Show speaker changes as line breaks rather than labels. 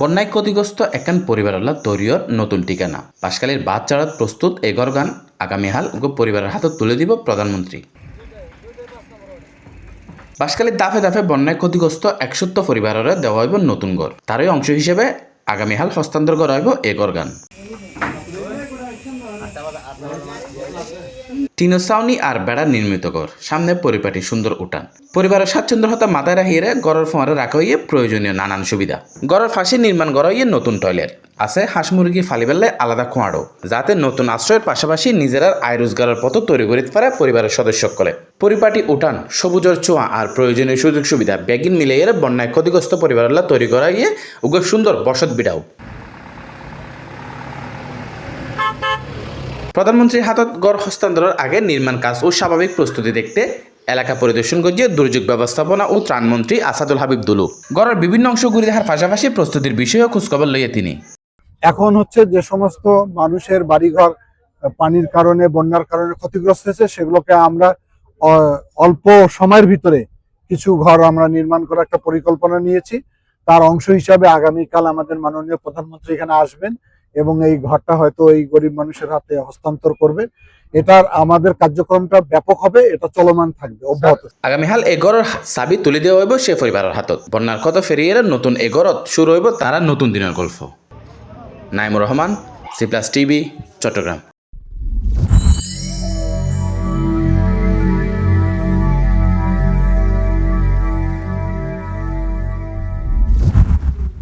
বন্যায় ক্ষতিগ্রস্ত একান পরিবারলা তৈরিয়র নতুন ঠিকানা পাশকালীর বাদ চাড়াত প্রস্তুত এগর গান আগামী হাল পরিবারের হাতত তুলে দিব প্রধানমন্ত্রী। বাঁশখালীর দাফে দাফে বন্যায় ক্ষতিগ্রস্ত 71 পরিবারের দেওয়া হইব নতুন ঘর, তারই অংশ হিসেবে আগামী হাল হস্তান্তর করা হইব এগর গান। টিনো ছাউনি আর বেড়া নির্মিত ঘর, সামনে পরিপাটি সুন্দর উঠান, পরিবারের স্বাচ্ছন্দ্যতা মাথায় রাখিয়ে গড়ের ফোয়ারে রাখা হইয়ে প্রয়োজনীয় নানান সুবিধা। গড়ের ফাঁসে নির্মাণ করা হইয়ে নতুন টয়লেট আছে, হাঁস মুরগি ফালিবেলে আলাদা খোঁয়াড়ো, যাতে নতুন আশ্রয়ের পাশাপাশি নিজেরা আয় রোজগারের পথ তৈরি করে পারে পরিবারের সদস্য করে। পরিপাটি উঠান, সবুজের ছোঁয়া আর প্রয়োজনীয় সুযোগ সুবিধা ব্যাগিন মিলিয়ে বন্যায় ক্ষতিগ্রস্ত পরিবারের তৈরি করা গিয়ে উগ্র সুন্দর বসত বিড়াও। প্রধানমন্ত্রীর হাতত গড় হস্তান্তরের আগে নির্মাণ কাজ ও স্বাভাবিক প্রস্তুতি দেখতে এলাকা পরিদর্শন করিয়ে দুর্যোগ ব্যবস্থাপনা ও ত্রাণমন্ত্রী আসাদুল হাবিব দুলু গড়ের বিভিন্ন অংশ ঘুরে দেখার পাশাপাশি প্রস্তুতির বিষয়েও খোঁজখবর লইয়ে তিনি।
এখন হচ্ছে যে সমস্ত মানুষের বাড়িঘর পানির কারণে বন্যার কারণে ক্ষতিগ্রস্ত হয়েছে, সেগুলোকে আমরা অল্প সময়ের ভিতরে কিছু ঘর আমরা নির্মাণ করার একটা পরিকল্পনা নিয়েছি। তার অংশ হিসাবে আগামীকাল আমাদের মাননীয় প্রধানমন্ত্রী এখানে আসবেন এবং এই ঘরটা হয়তো এই গরিব মানুষের হাতে হস্তান্তর করবে। এটার আমাদের কার্যক্রমটা ব্যাপক হবে, এটা চলমান থাকবে অব্যাহত।
আগামী হাল এগরের চাবি তুলে দেওয়া হইব সে পরিবারের হাতত। বন্যার ক্ষত ফেরিয়ে নতুন এগরত শুরু হইব তারা নতুন দিনের গল্প। Naimur Rahman, C plus TV, Chittagong.